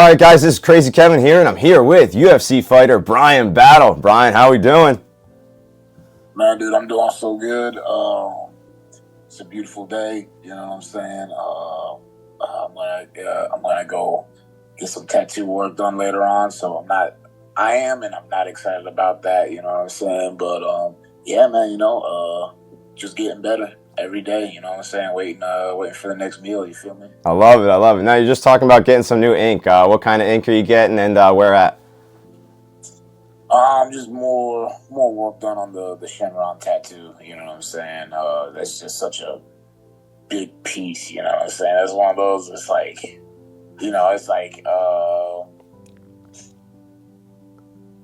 All right, guys, this is Crazy Kevin here, and I'm here with UFC fighter Bryan Battle. Bryan, how we doing? Man, dude, I'm doing so good. It's a beautiful day. You know what I'm saying? I'm gonna go get some tattoo work done later on. So I'm not excited about that. You know what I'm saying? But yeah, man. Just getting better every day. You know what I'm saying? Waiting for the next meal. You feel me? I love it. I love it. Now, you're just talking about getting some new ink. What kind of ink are you getting, and where at? Just more work done on the Shenron tattoo. You know what I'm saying? That's just such a big piece. You know what I'm saying? That's one of those. It's like,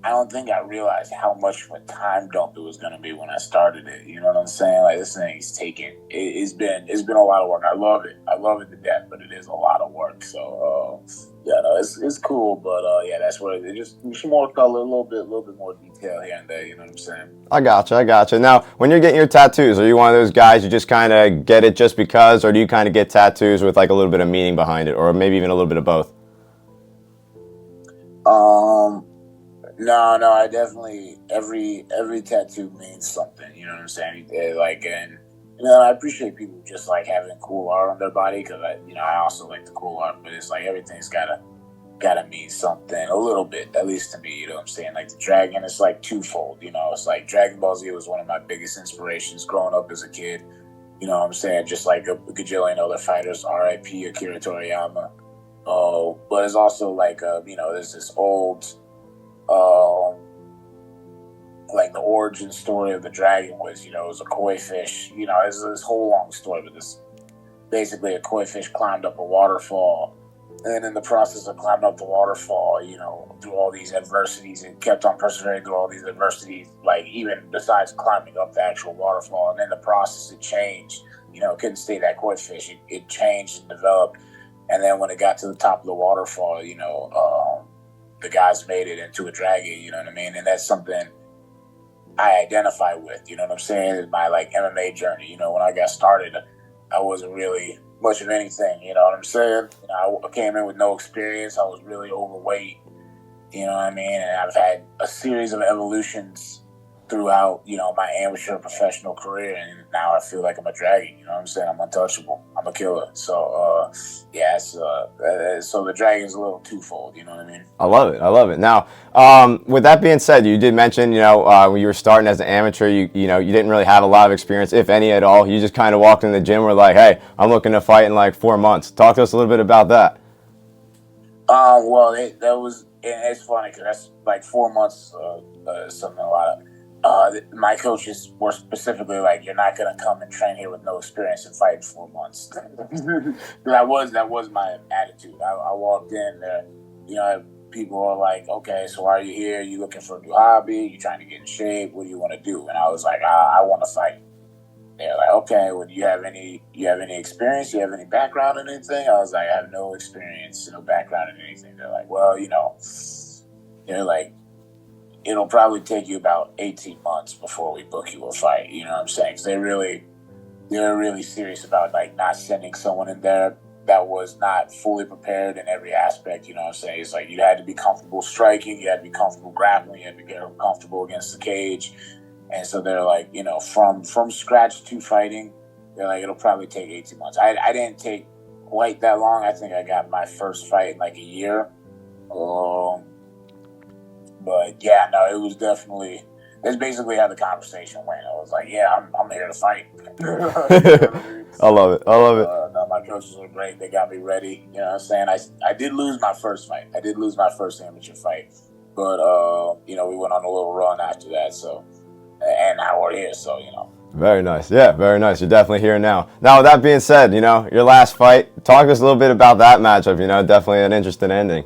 I don't think I realized how much of a time dump it was going to be when I started it. You know what I'm saying? Like, this thing is it's been a lot of work. I love it. I love it to death, but it is a lot of work. So, yeah, no, it's cool. But, yeah, that's what it is. Just more color, a little bit more detail here and there. You know what I'm saying? I gotcha. Now, when you're getting your tattoos, are you one of those guys who just kind of get it just because, or do you kind of get tattoos with like a little bit of meaning behind it, or maybe even a little bit of both? No, I definitely every tattoo means something. You know what I'm saying? I appreciate people just like having cool art on their body because I also like the cool art, but it's like everything's gotta mean something a little bit, at least to me. You know what I'm saying? Like the dragon is like twofold. You know, it's like Dragon Ball Z was one of my biggest inspirations growing up as a kid. You know what I'm saying? Just like a gajillion other fighters, R.I.P. Akira Toriyama. But it's also like there's this old. Like the origin story of the dragon was, it was a koi fish. It's this whole long story, but this basically a koi fish climbed up a waterfall, and in the process of climbing up the waterfall, through all these adversities, it kept on persevering through all these adversities. Like even besides climbing up the actual waterfall, and in the process, it changed. It couldn't stay that koi fish. It changed and developed, and then when it got to the top of the waterfall, the guys made it into a dragon, you know what I mean? And that's something I identify with, you know what I'm saying? In my like MMA journey, when I got started, I wasn't really much of anything, you know what I'm saying? I came in with no experience. I was really overweight, you know what I mean? And I've had a series of evolutions throughout, my amateur professional career, and now I feel like I'm a dragon, you know what I'm saying? I'm untouchable. I'm a killer. So, so the dragon's a little twofold, you know what I mean? I love it. Now, with that being said, you did mention, when you were starting as an amateur, you didn't really have a lot of experience, if any at all. You just kind of walked in the gym, were like, hey, I'm looking to fight in like 4 months. Talk to us a little bit about that. It's funny because that's like 4 months, something a lot of. My coaches were specifically like, "You're not going to come and train here with no experience and fight in 4 months." that was my attitude. I walked in there, people are like, "Okay, so why are you here? You looking for a new hobby? You trying to get in shape? What do you want to do?" And I was like, "I want to fight." They're like, "Okay, well, do you have any experience? Do you have any background in anything?" I was like, "I have no experience, no background in anything." They're like, "Well, they're like, it'll probably take you about 18 months before we book you a fight." You know what I'm saying? Because they're really serious about like not sending someone in there that was not fully prepared in every aspect. You know what I'm saying? It's like you had to be comfortable striking, you had to be comfortable grappling, you had to be comfortable against the cage. And so they're like, from scratch to fighting, they're like, it'll probably take 18 months. I didn't take quite that long. I think I got my first fight in like a year. But yeah, no, it was definitely. That's basically how the conversation went. I was like, "Yeah, I'm here to fight." I love it. No, my coaches were great. They got me ready. You know what I'm saying? I did lose my first fight. I did lose my first amateur fight, but we went on a little run after that. So, and now we're here. So Very nice. Yeah, very nice. You're definitely here now. Now, with that being said, your last fight, talk to us a little bit about that matchup. Definitely an interesting ending.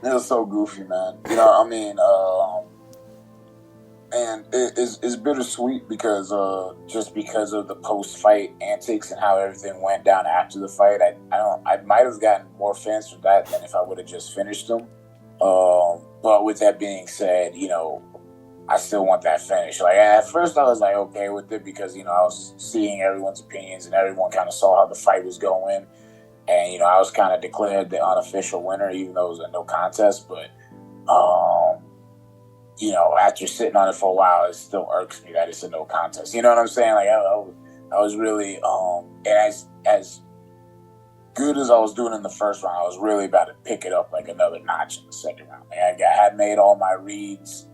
It was so goofy, man. And it's bittersweet because just because of the post-fight antics and how everything went down after the fight. I might have gotten more fans from that than if I would have just finished them. But with that being said, I still want that finish. Like at first, I was okay with it because I was seeing everyone's opinions and everyone kind of saw how the fight was going. And I was kind of declared the unofficial winner, even though it was a no contest. But um, after sitting on it for a while, it still irks me that it's a no contest. You know what I'm saying? Like I was really and as good as I was doing in the first round, I was really about to pick it up like another notch in the second round. Like I had made all my reads.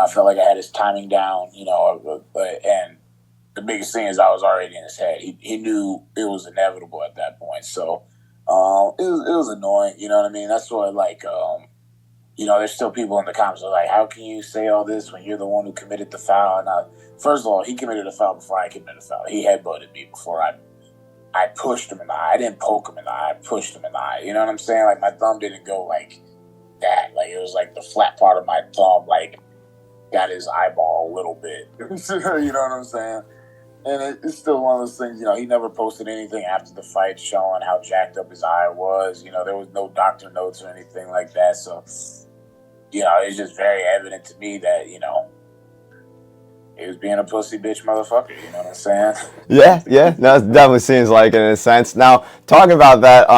I felt like I had his timing down. And the biggest thing is I was already in his head. He knew it was inevitable at that point. So it was annoying. You know what I mean? That's what there's still people in the comments that are like, how can you say all this when you're the one who committed the foul? And first of all, he committed a foul before I committed a foul. He headbutted me before I pushed him in the eye. I didn't poke him in the eye. I pushed him in the eye. You know what I'm saying? Like my thumb didn't go like that. Like it was like the flat part of my thumb like got his eyeball a little bit. You know what I'm saying? And it's still one of those things, he never posted anything after the fight showing how jacked up his eye was. There was no doctor notes or anything like that. So, it's just very evident to me that, he was being a pussy bitch motherfucker. You know what I'm saying? Yeah. No, it definitely seems like it in a sense. Now, talking about that,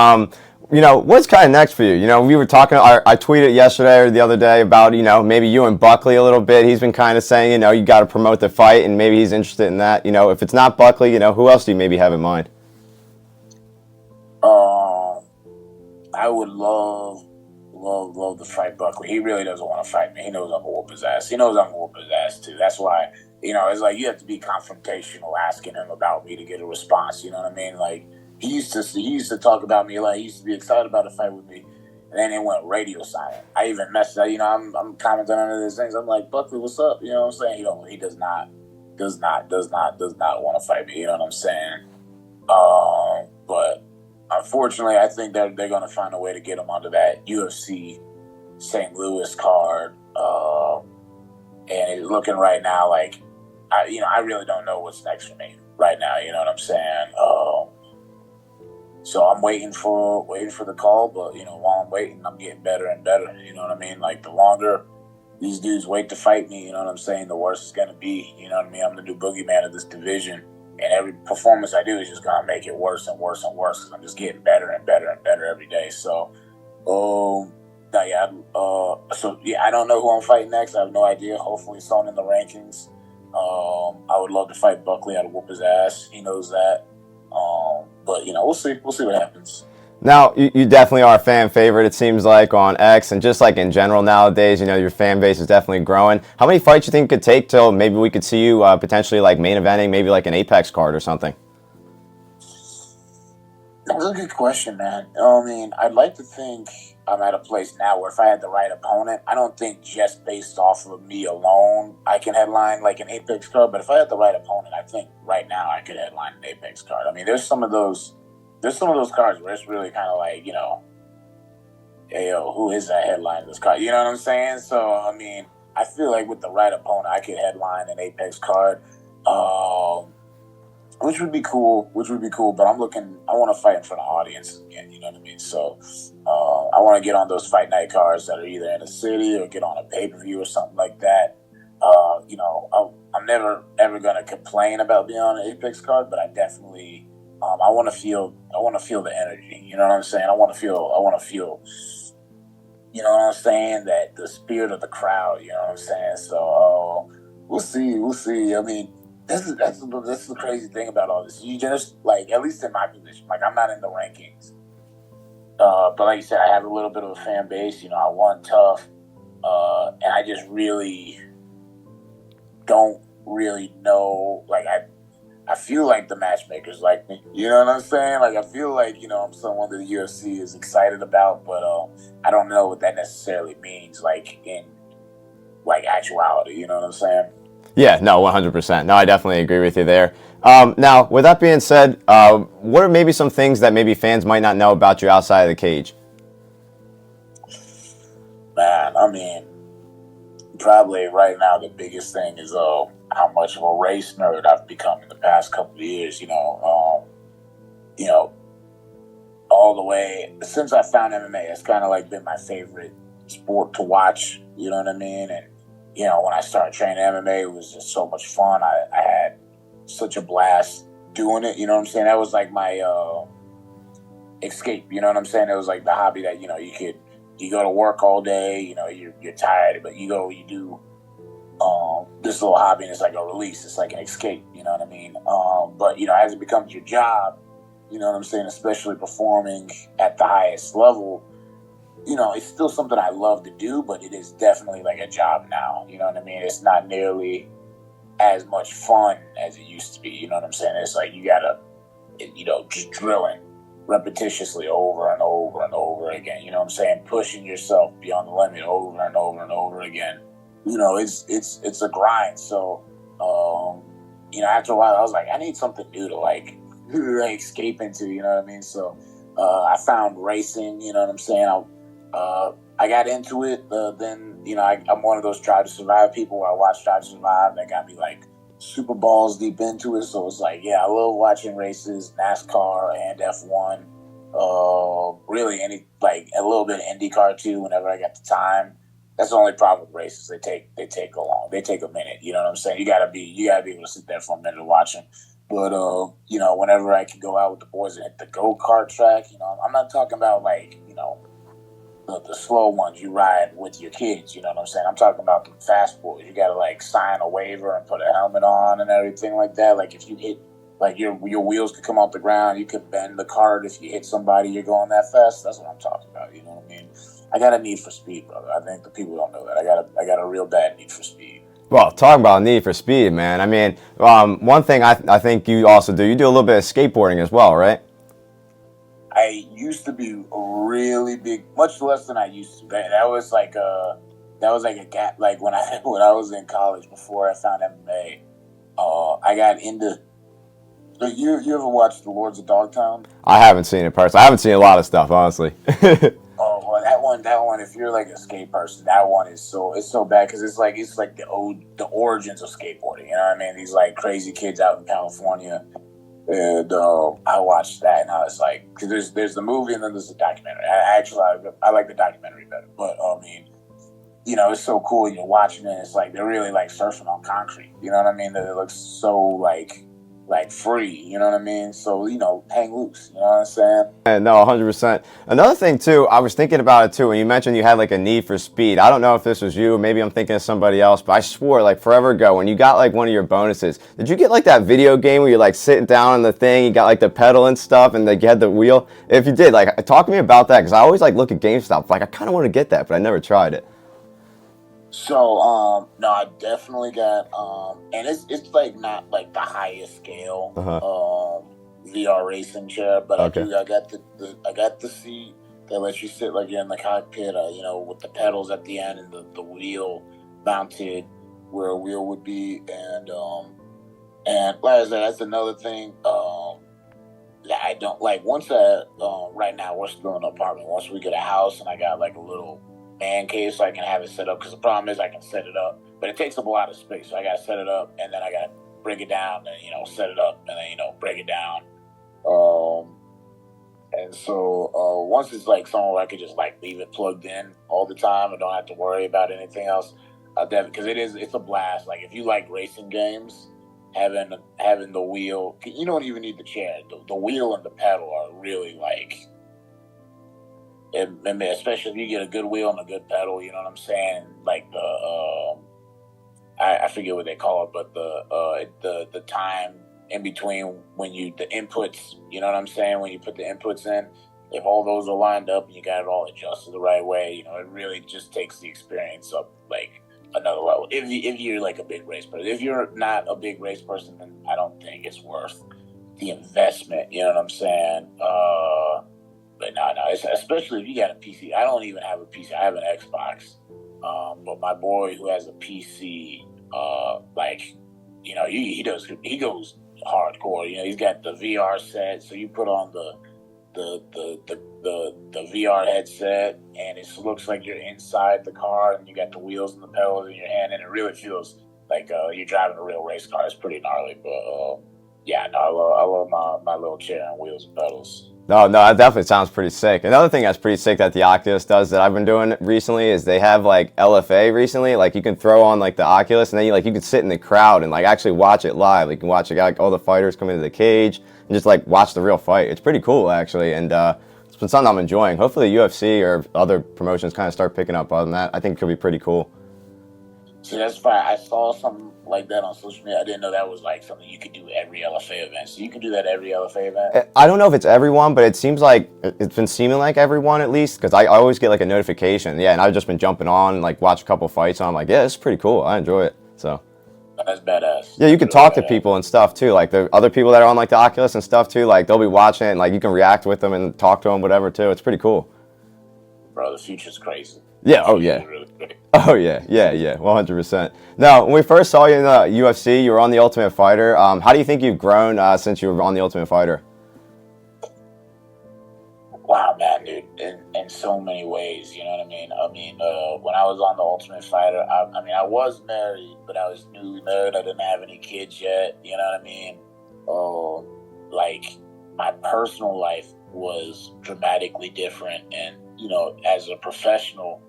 what's kind of next for you? We were talking, I tweeted yesterday or the other day about, maybe you and Buckley a little bit. He's been kind of saying, you got to promote the fight, and maybe he's interested in that. If it's not Buckley, who else do you maybe have in mind? I would love to fight Buckley. He really doesn't want to fight me. He knows I'm gonna whoop his ass. He knows I'm gonna whoop his ass too. That's why, it's like you have to be confrontational asking him about me to get a response. You know what I mean? Like he used to talk about me, like he used to be excited about a fight with me, and then it went radio silent. I even messed up. I'm commenting under these things. I'm like, Buckley, what's up? You know what I'm saying? He does not want to fight me. You know what I'm saying? But unfortunately, I think they're going to find a way to get him onto that UFC St. Louis card. And it's looking right now like, I really don't know what's next for me right now. You know what I'm saying? So I'm waiting for the call, but while I'm waiting, I'm getting better and better. You know what I mean? Like the longer these dudes wait to fight me, you know what I'm saying, the worse it's going to be. You know what I mean? I'm the new boogeyman of this division. And every performance I do is just going to make it worse and worse and worse because I'm just getting better and better and better every day. So, I don't know who I'm fighting next. I have no idea. Hopefully it's on in the rankings. I would love to fight Buckley. I'd whoop his ass. He knows that. But, we'll see. We'll see what happens. Now, you definitely are a fan favorite, it seems like, on X, and just like in general nowadays, your fan base is definitely growing. How many fights do you think it could take till maybe we could see you potentially like main eventing, maybe like an Apex card or something? That's a good question, man. I mean, I'd like to think I'm at a place now where if I had the right opponent, I don't think just based off of me alone I can headline like an Apex card, but if I had the right opponent, I think right now I could headline an Apex card. I mean, there's some of those cards where it's really kind of like, hey, yo, who is that headline this card? You know what I'm saying? So, I mean, I feel like with the right opponent, I could headline an Apex card, which would be cool, but I want to fight in front of audience again, you know what I mean? So, I want to get on those fight night cards that are either in a city or get on a pay-per-view or something like that. I'm never, ever going to complain about being on an Apex card, but I definitely... I want to feel the energy. You know what I'm saying? I want to feel, you know what I'm saying? That the spirit of the crowd. You know what I'm saying? So we'll see. I mean, that's the crazy thing about all this. You just like, at least in my position, like I'm not in the rankings, but like you said, I have a little bit of a fan base. I won tough, and I just really don't really know. Like I feel like the matchmakers like me. You know what I'm saying? Like I feel like, I'm someone that the UFC is excited about, but I don't know what that necessarily means, like in like actuality. You know what I'm saying? Yeah, no, 100%. No, I definitely agree with you there. Now, with that being said, what are maybe some things that maybe fans might not know about you outside of the cage? Man, I mean, probably right now the biggest thing is how much of a race nerd I've become in the past couple of years. All the way since I found MMA, it's kind of like been my favorite sport to watch. You know what I mean? And when I started training MMA, it was just so much fun. I had such a blast doing it. You know what I'm saying? That was like my escape. You know what I'm saying? It was like the hobby that you go to work all day. You know, you're tired, but you do this little hobby, and it's like a release. It's like an escape. You know what I mean? But as it becomes your job, you know what I'm saying? Especially performing at the highest level, it's still something I love to do, but it is definitely like a job now. You know what I mean? It's not nearly as much fun as it used to be. You know what I'm saying? It's like you gotta, just drilling repetitiously over and over and over again. You know what I'm saying? Pushing yourself beyond the limit over and over and over again. It's a grind. So, after a while, I was like, I need something new to like escape into. You know what I mean? So, I found racing. You know what I'm saying? I got into it. Then I'm one of those Drive to Survive people where I watch Drive to Survive. That got me like super balls deep into it. So it's like, I love watching races, NASCAR and F1. Really any like a little bit of IndyCar too. Whenever I got the time. That's the only problem with races. They take a minute. You know what I'm saying? You gotta be able to sit there for a minute to watch them. But whenever I can go out with the boys and hit the go-kart track, I'm not talking about like the slow ones you ride with your kids. You know what I'm saying? I'm talking about the fast boys. You gotta like sign a waiver and put a helmet on and everything like that. Like if you hit, like your wheels could come off the ground. You could bend the cart if you hit somebody. You're going that fast. That's what I'm talking about. You know what I mean? I got a need for speed, brother. I think the people don't know that. I got a real bad need for speed. Well, talking about need for speed, man. I mean, one thing I think you also do, you do a little bit of skateboarding as well, right? I used to be really big, much less than I used to. That was like a gap. Like when I when I was in college before I found MMA, I got into. Like you ever watched The Lords of Dogtown? I haven't seen it personally. I haven't seen a lot of stuff, honestly. Oh well, that one. If you're like a skate person, that one is it's so bad because it's like the origins of skateboarding. You know what I mean? These like crazy kids out in California. And I watched that, and I was like, because there's the movie, and then there's the documentary. I like the documentary better, but I mean, it's so cool. You're watching it, it's like they're really like surfing on concrete. You know what I mean? That it looks so like free. You know what I mean? So hang loose. You know what I'm saying? And no, 100%. Another thing too, I was thinking about it too. When you mentioned you had like a need for speed, I don't know if this was you. Maybe I'm thinking of somebody else, but I swore like forever ago when you got like one of your bonuses, did you get like that video game where you're like sitting down on the thing, you got like the pedal and stuff, and like you had the wheel? If you did, like talk to me about that because I always like look at GameStop. Like I kind of want to get that, but I never tried it. So no, I definitely got and it's like not like the highest scale VR racing chair, but Okay. I got the seat that lets you sit like you're in the cockpit, with the pedals at the end and the wheel mounted where a wheel would be, and like I said, that's another thing. That I don't like. Right now we're still in an apartment. Once we get a house and I got like a little man cave so I can have it set up, because the problem is I can set it up, but it takes up a lot of space. So I got to set it up, and then I got to break it down, and set it up, and then break it down. And so once it's like somewhere where I could just like leave it plugged in all the time and don't have to worry about anything else, because it's a blast. Like if you like racing games, having the wheel, you don't even need the chair. The wheel and the pedal are really like. Especially if you get a good wheel and a good pedal, you know what I'm saying? Like I forget what they call it, but the time in between when the inputs, you know what I'm saying? When you put the inputs in, if all those are lined up and you got it all adjusted the right way, it really just takes the experience up like another level. If you're like a big race person, if you're not a big race person, then I don't think it's worth the investment. You know what I'm saying? But no, it's, especially if you got a PC. I don't even have a PC. I have an Xbox. But my boy who has a PC, he goes hardcore. He's got the VR set, so you put on the VR headset, and it looks like you're inside the car, and you got the wheels and the pedals in your hand, and it really feels like you're driving a real race car. It's pretty gnarly, but yeah, no, I love my little chair and wheels and pedals. No, that definitely sounds pretty sick. Another thing that's pretty sick that the Oculus does that I've been doing recently is they have like LFA recently. Like you can throw on like the Oculus and then you can sit in the crowd and like actually watch it live. Like, you can watch like all the fighters come into the cage and just like watch the real fight. It's pretty cool actually, and it's been something I'm enjoying. Hopefully UFC or other promotions kind of start picking up on that. I think it could be pretty cool. See, that's fine. I saw something like that on social media. I didn't know that was like something you could do every LFA event. So you can do that every LFA event? I don't know if it's everyone, but it seems like it's been seeming like everyone at least, because I always get like a notification. Yeah, and I've just been jumping on and like watch a couple fights, and I'm like, yeah, it's pretty cool. I enjoy it. So that's badass. yeah, you can talk to people and stuff too. Like the other people that are on like the Oculus and stuff too. Like they'll be watching it and like you can react with them and talk to them, whatever too. It's pretty cool. Bro, the future's crazy. Yeah. Oh yeah. Really great. Oh yeah. 100%. Now, when we first saw you in the UFC, you were on the Ultimate Fighter. How do you think you've grown since you were on the Ultimate Fighter? Wow, man, dude, in so many ways, you know what I mean? When I was on the Ultimate Fighter, I was married, but I was newly married. I didn't have any kids yet, you know what I mean? Like, my personal life was dramatically different, and, as a professional,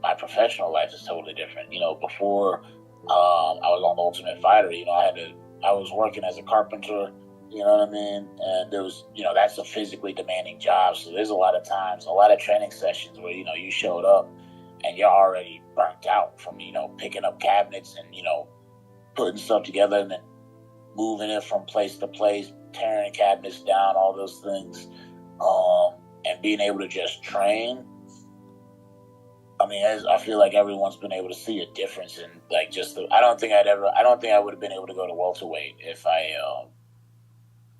my professional life is totally different. Before I was on the Ultimate Fighter, I was working as a carpenter. You know what I mean? And there was, that's a physically demanding job. So there's a lot of times, a lot of training sessions where, you showed up and you're already burnt out from, picking up cabinets and, putting stuff together and then moving it from place to place, tearing cabinets down, all those things. And being able to just train. I feel like everyone's been able to see a difference in like I don't think I would have been able to go to welterweight if I,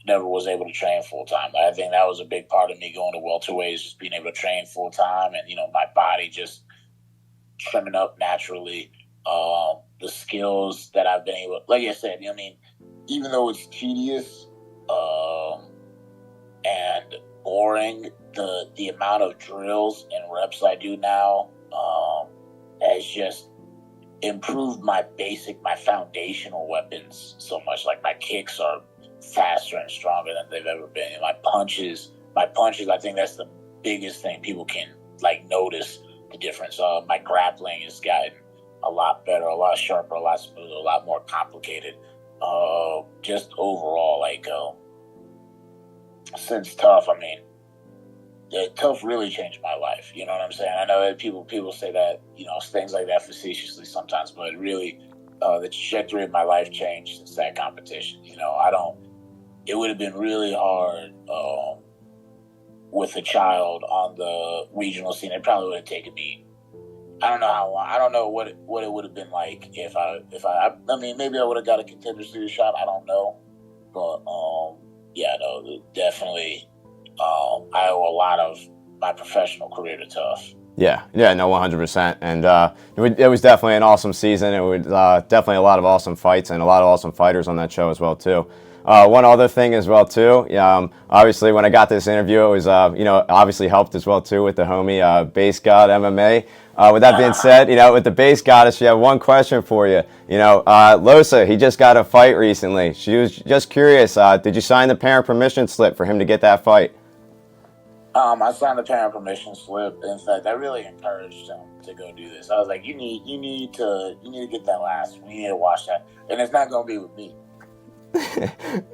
never was able to train full time. I think that was a big part of me going to welterweight, is just being able to train full time, and my body just trimming up naturally. The skills that I've been able, like I said, even though it's tedious and boring, the amount of drills and reps I do now has just improved my foundational weapons so much. Like my kicks are faster and stronger than they've ever been. And my punches, I think that's the biggest thing people can like notice the difference. My grappling has gotten a lot better, a lot sharper, a lot smoother, a lot more complicated. Just overall, since Tough, Tough really changed my life. You know what I'm saying? I know that people say that, things like that facetiously sometimes, but really, the trajectory of my life changed since that competition. It would have been really hard with a child on the regional scene. It probably would have taken me, I don't know how long. I don't know what it would have been like if maybe I would have got a Contender Series shot. I don't know. But, definitely, I owe a lot of my professional career to Tough. Yeah, no, 100%. And it was definitely an awesome season. It was definitely a lot of awesome fights and a lot of awesome fighters on that show as well, too. One other thing as well, too, obviously when I got this interview, it was, obviously helped as well, too, with the homie Base God MMA. With that being said, with the Base Goddess, she had one question for you. Losa, he just got a fight recently. She was just curious, did you sign the parent permission slip for him to get that fight? I signed the parent permission slip. In fact, I really encouraged him to go do this. I was like, you need to get that last one. You need to watch that. And it's not going to be with me.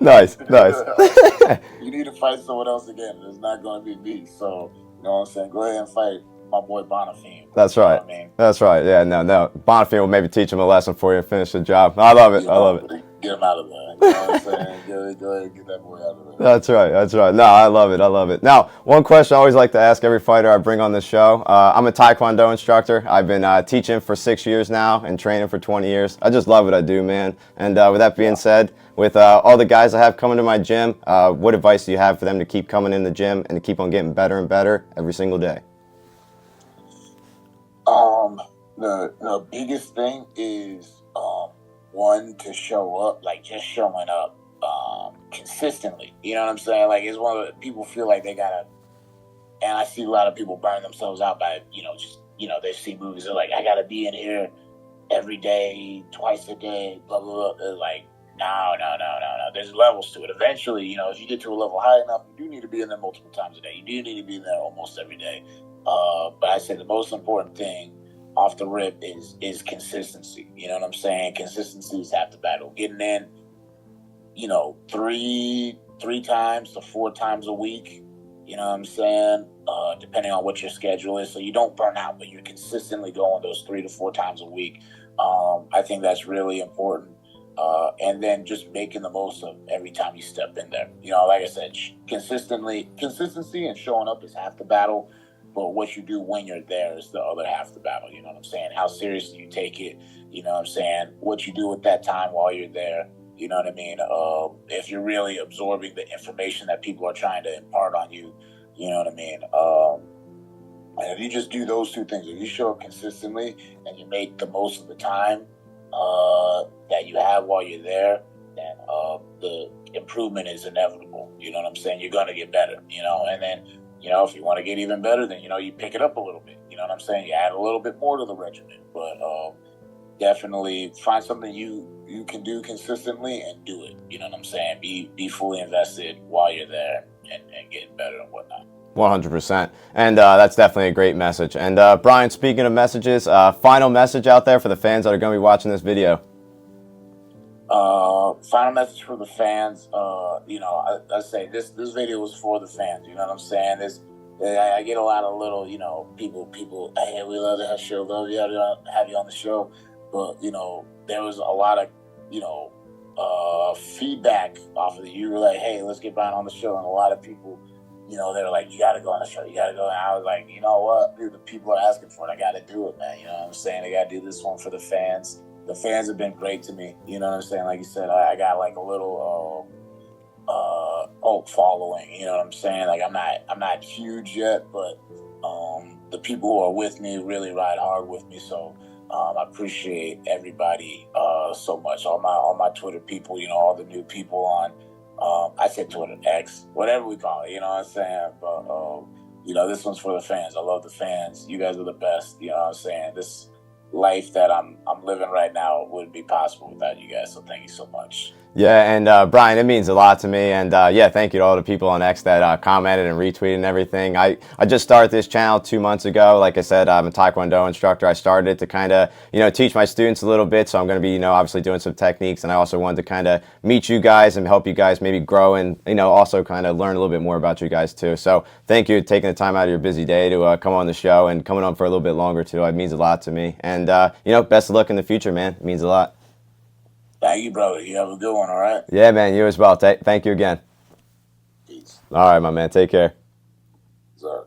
Nice. You need to fight someone else again. It's not going to be me. So, you know what I'm saying? Go ahead and fight my boy Bonifim. That's right. You know what I mean? That's right. Yeah, no. Bonifim will maybe teach him a lesson for you and finish the job. I love it. Get him out of there. You know what I'm saying? Go ahead and get that boy out of there. That's right. No, I love it. Now, one question I always like to ask every fighter I bring on this show. I'm a Taekwondo instructor. I've been teaching for 6 years now and training for 20 years. I just love what I do, man. And with that being said, with all the guys I have coming to my gym, what advice do you have for them to keep coming in the gym and to keep on getting better and better every single day? The biggest thing is one, to show up, like just showing up consistently. You know what I'm saying? Like, it's one of the, people feel like they gotta, and I see a lot of people burn themselves out by they see movies, they're like, I gotta be in here every day, twice a day, blah blah blah. They're like, No. There's levels to it. Eventually, if you get to a level high enough, you do need to be in there multiple times a day. You do need to be in there almost every day. But I say the most important thing off the rip is consistency. You know what I'm saying? Consistency is half the battle. Getting in, three times to 4 times a week. You know what I'm saying? Depending on what your schedule is, so you don't burn out, but you're consistently going those 3 to 4 times a week. I think that's really important. And then just making the most of every time you step in there. Like I said, consistency and showing up is half the battle, but what you do when you're there is the other half the battle. You know what I'm saying? How seriously you take it. You know what I'm saying? What you do with that time while you're there. You know what I mean? If you're really absorbing the information that people are trying to impart on you, you know what I mean? And if you just do those two things, if you show up consistently and you make the most of the time that you have while you're there, then the improvement is inevitable. You know what I'm saying? You're going to get better, and then, if you want to get even better, then, you pick it up a little bit. You know what I'm saying? You add a little bit more to the regimen, but definitely find something you can do consistently and do it. You know what I'm saying? Be fully invested while you're there and getting better and whatnot. 100%. And that's definitely a great message. And Bryan, speaking of messages, final message out there for the fans that are going to be watching this video. Final message for the fans. I say this video was for the fans. You know what I'm saying? I get a lot of little, people, hey, we love to have show, love you, have you on the show. But, there was a lot of, feedback off of it. You were like, hey, let's get Bryan on the show. And a lot of people, they were like, you got to go on the show. You got to go. And I was like, you know what? Dude, the people are asking for it. I got to do it, man. You know what I'm saying? I got to do this one for the fans. The fans have been great to me. You know what I'm saying? Like you said, I got like a little cult following. You know what I'm saying? Like I'm not huge yet, but the people who are with me really ride hard with me. So I appreciate everybody so much. All my Twitter people, all the new people on. I said Twitter, X, whatever we call it. You know what I'm saying? But this one's for the fans. I love the fans. You guys are the best. You know what I'm saying? This life that I'm living right now wouldn't be possible without you guys. So thank you so much. Yeah, and Bryan, it means a lot to me. And thank you to all the people on X that commented and retweeted and everything. I just started this channel 2 months ago. Like I said, I'm a Taekwondo instructor. I started it to kind of, teach my students a little bit. So I'm going to be, obviously doing some techniques. And I also wanted to kind of meet you guys and help you guys maybe grow and, also kind of learn a little bit more about you guys too. So thank you for taking the time out of your busy day to come on the show and coming on for a little bit longer too. It means a lot to me. And, best of luck in the future, man. It means a lot. Thank you, brother. You have a good one, all right? Yeah, man, you as well. Thank you again. Peace. All right, my man. Take care. Sorry.